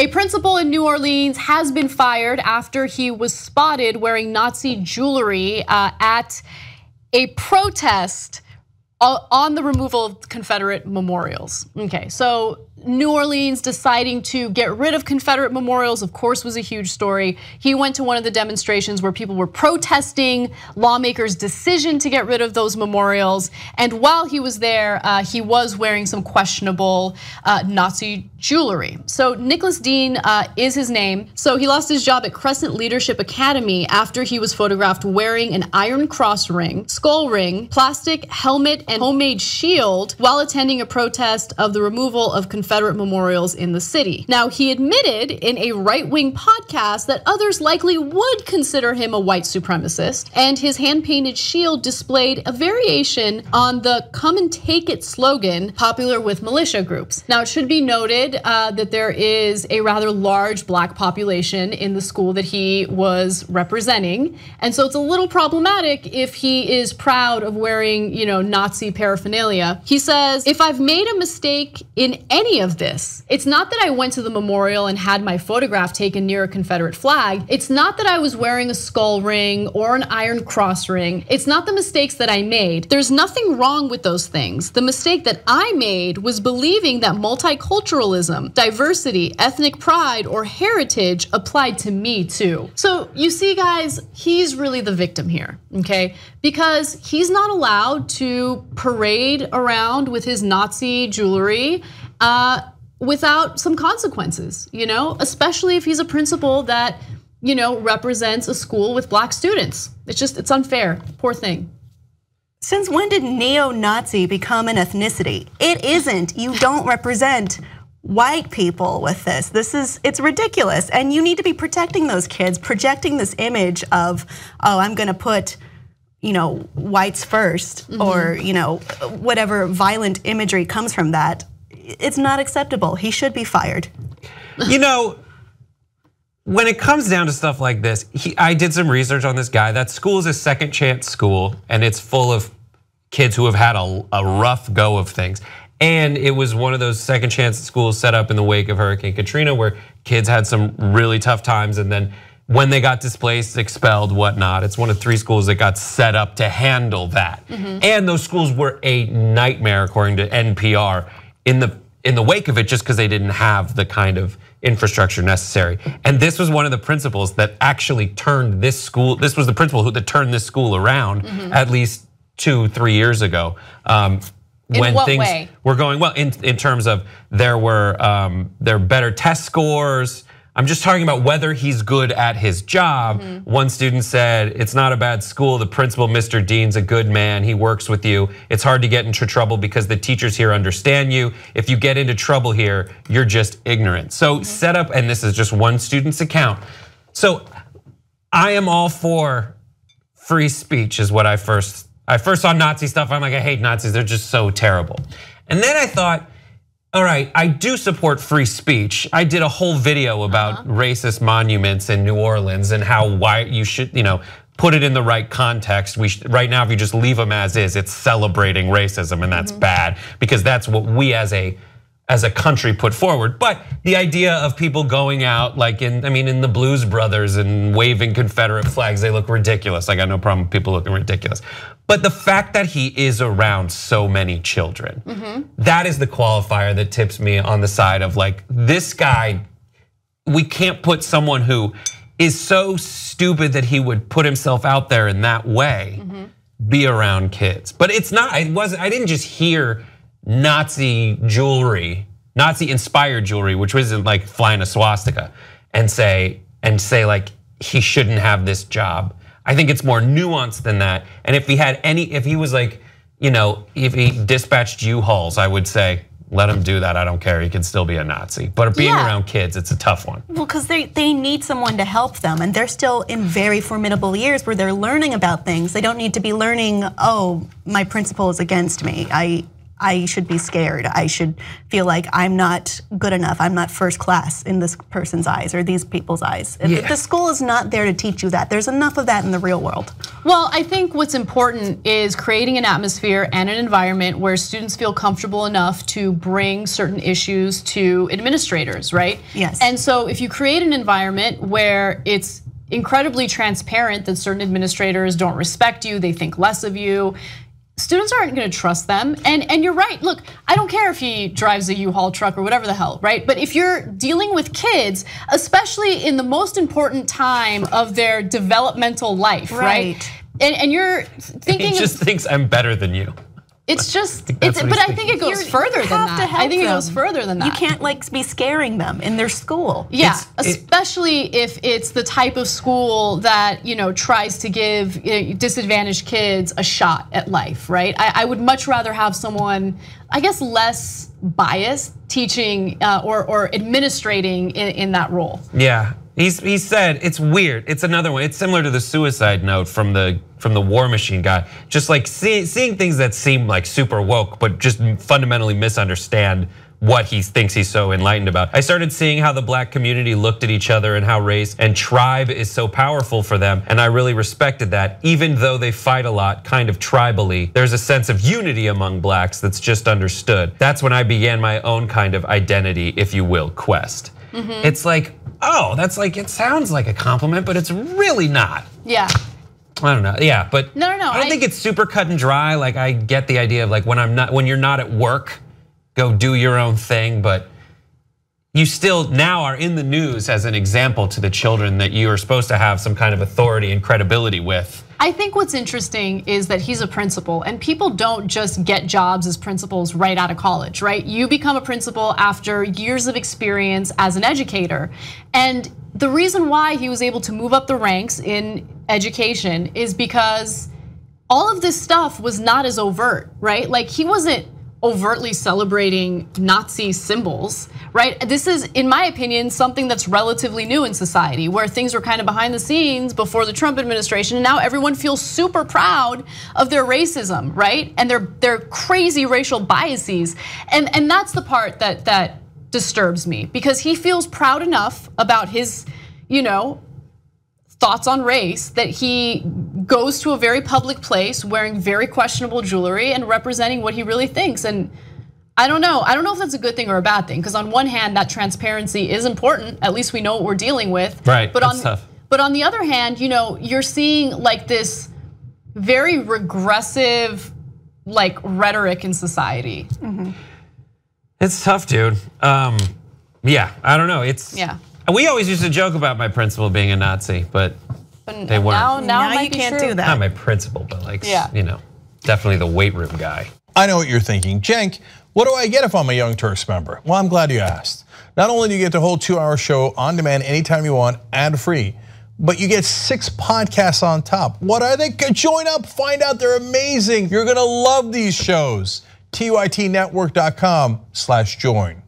A principal in New Orleans has been fired after he was spotted wearing Nazi jewelry at a protest on the removal of Confederate memorials. Okay, so New Orleans deciding to get rid of Confederate memorials, of course, was a huge story. He went to one of the demonstrations where people were protesting lawmakers' decision to get rid of those memorials. And while he was there, he was wearing some questionable Nazi jewelry. So Nicholas Dean is his name. So he lost his job at Crescent Leadership Academy after he was photographed wearing an iron cross ring, skull ring, plastic helmet, and homemade shield while attending a protest of the removal of Confederate memorials in the city. Now, he admitted in a right-wing podcast that others likely would consider him a white supremacist, and his hand-painted shield displayed a variation on the "come and take it" slogan popular with militia groups. Now, it should be noted that there is a rather large black population in the school that he was representing, and so it's a little problematic if he is proud of wearing, Nazi paraphernalia. He says, "If I've made a mistake in any of this, it's not that I went to the memorial and had my photograph taken near a Confederate flag. It's not that I was wearing a skull ring or an iron cross ring. It's not the mistakes that I made. There's nothing wrong with those things. The mistake that I made was believing that multiculturalism, diversity, ethnic pride, or heritage applied to me too." So you see, guys, he's really the victim here, okay? Because he's not allowed to parade around with his Nazi jewelry without some consequences, especially if he's a principal that, represents a school with black students. It's unfair, poor thing. Since when did neo-Nazi become an ethnicity? It isn't. You don't represent white people with this. It's ridiculous, and you need to be protecting those kids, projecting this image of, oh, I'm gonna put, whites first, or whatever violent imagery comes from that. It's not acceptable. He should be fired. When it comes down to stuff like this, I did some research on this guy. That school is a second chance school, and it's full of kids who have had a rough go of things. And it was one of those second chance schools set up in the wake of Hurricane Katrina, where kids had some really tough times, and then when they got displaced, expelled, whatnot. It's one of 3 schools that got set up to handle that. And those schools were a nightmare, according to NPR, in the wake of it, just because they didn't have the kind of infrastructure necessary. And this was one of the principals that actually turned this school. This was the principal that turned this school around at least 2-3 years ago. When things were going well, in terms of there were better test scores. I'm just talking about whether he's good at his job. One student said, "It's not a bad school. The principal, Mr. Dean's a good man. He works with you. It's hard to get into trouble because the teachers here understand you. If you get into trouble here, you're just ignorant." So set up, and this is just one student's account. So I am all for free speech is what I first saw Nazi stuff. I'm like, I hate Nazis. They're just so terrible. And then I thought, all right, I do support free speech. I did a whole video about racist monuments in New Orleans and why you should, put it in the right context. Right now, if you just leave them as is, it's celebrating racism, and that's bad because that's what we as a country put forward. But the idea of people going out like in the Blues Brothers and waving Confederate flags, they look ridiculous. I got no problem with people looking ridiculous. But the fact that he is around so many children, that is the qualifier that tips me on the side of like, this guy, we can't put someone who is so stupid that he would put himself out there in that way, be around kids. But it's not, I didn't just hear Nazi jewelry, Nazi inspired jewelry, which wasn't like flying a swastika, and say like he shouldn't have this job. I think it's more nuanced than that. And if he was like, if he dispatched U-Hauls, I would say, let him do that. I don't care. He can still be a Nazi. But being around kids, it's a tough one. Well, because they need someone to help them, and they're still in very formidable years where they're learning about things. They don't need to be learning, oh, my principal is against me. I should be scared. I should feel like I'm not good enough. I'm not first class in this person's eyes or these people's eyes. Yeah. The school is not there to teach you that. There's enough of that in the real world. Well, I think what's important is creating an atmosphere and an environment where students feel comfortable enough to bring certain issues to administrators, right? Yes. And so if you create an environment where it's incredibly transparent that certain administrators don't respect you, they think less of you, students aren't gonna trust them. And you're right, look, I don't care if he drives a U-Haul truck or whatever the hell, right? But if you're dealing with kids, especially in the most important time of their developmental life, right? And you're thinking- He just thinks I'm better than you. It's just, but I think it goes further than that. I think it goes further than that. You can't like be scaring them in their school. Yeah, especially if it's the type of school that tries to give disadvantaged kids a shot at life, right? I would much rather have someone, I guess, less biased teaching or administrating in that role. Yeah. He said it's weird. It's another one. It's similar to the suicide note from the War Machine guy. Just like seeing things that seem like super woke, but just fundamentally misunderstand what he thinks he's so enlightened about. I started seeing how the black community looked at each other and how race and tribe is so powerful for them, and I really respected that. Even though they fight a lot, kind of tribally, there's a sense of unity among blacks that's just understood. That's when I began my own kind of identity, if you will, quest. It's like, oh, that's like, it sounds like a compliment, but it's really not. Yeah. I don't know. Yeah, but no. I don't think it's super cut and dry. Like I get the idea of like when you're not at work, go do your own thing, but you still now are in the news as an example to the children that you are supposed to have some kind of authority and credibility with. I think what's interesting is that he's a principal, and people don't just get jobs as principals right out of college, right? You become a principal after years of experience as an educator. And the reason why he was able to move up the ranks in education is because all of this stuff was not as overt, right? Like he wasn't overtly celebrating Nazi symbols, right? This is, in my opinion, something that's relatively new in society, where things were kind of behind the scenes before the Trump administration, and now everyone feels super proud of their racism, right? And their crazy racial biases, and that's the part that disturbs me, because he feels proud enough about his, thoughts on race that he goes to a very public place wearing very questionable jewelry and representing what he really thinks. And I don't know if that's a good thing or a bad thing, because on one hand, that transparency is important. At least we know what we're dealing with. Right, but that's tough. But on the other hand, you're seeing like this very regressive like rhetoric in society. It's tough, dude. Yeah, I don't know. We always used to joke about my principal being a Nazi, but they weren't. Now you can't do that. Not my principal, but like, definitely the weight room guy. I know what you're thinking. Cenk, what do I get if I'm a Young Turks member? Well, I'm glad you asked. Not only do you get the whole 2-hour show on demand anytime you want, ad-free, but you get 6 podcasts on top. What are they? Join up, find out, they're amazing. You're gonna love these shows. TYTnetwork.com/join.